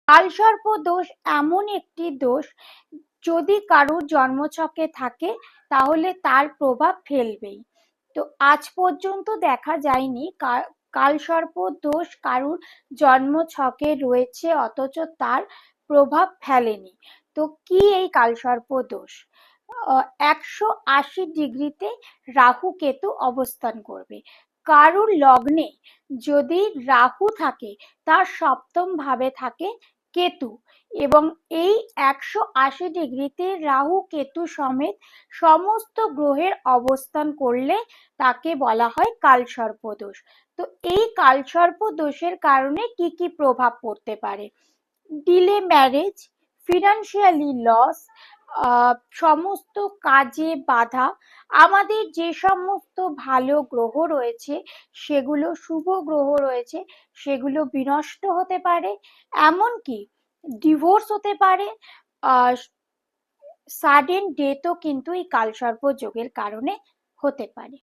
কালসর্প দোষ এমন একটি দোষ, যদি কারুর জন্মছকে থাকে তাহলে তার প্রভাব ফেলবেই। তো আজ পর্যন্ত দেখা যায়নি কালসর্প দোষ কারুর জন্মছকে রয়েছে অথচ তার প্রভাব ফেলেনি। তো কি এই কালসর্প দোষ? 180 ডিগ্রিতে রাহু কেতু অবস্থান করবে। কারুর লগ্নে যদি রাহু থাকে, তার সপ্তম ভাবে থাকে কেতু, এবং এই 180 ডিগ্রিতে রাহু কেতু সমেত সমস্ত গ্রহের অবস্থান করলে তাকে বলা হয় কালসর্প দোষ। তো এই কালসর্প দোষের কারণে কি কি প্রভাব পড়তে পারে? ডিলে ম্যারেজ, ফিনান্সিয়ালি লস, সমস্ত কাজে বাধা, আমাদের যে সমস্ত ভালো গ্রহ রয়েছে, সেগুলো শুভ গ্রহ রয়েছে, সেগুলো বিনষ্ট হতে পারে, এমনকি ডিভোর্স হতে পারে, সাডেন ডেথও কিন্তু এই কালসর্প যোগের কারণে হতে পারে।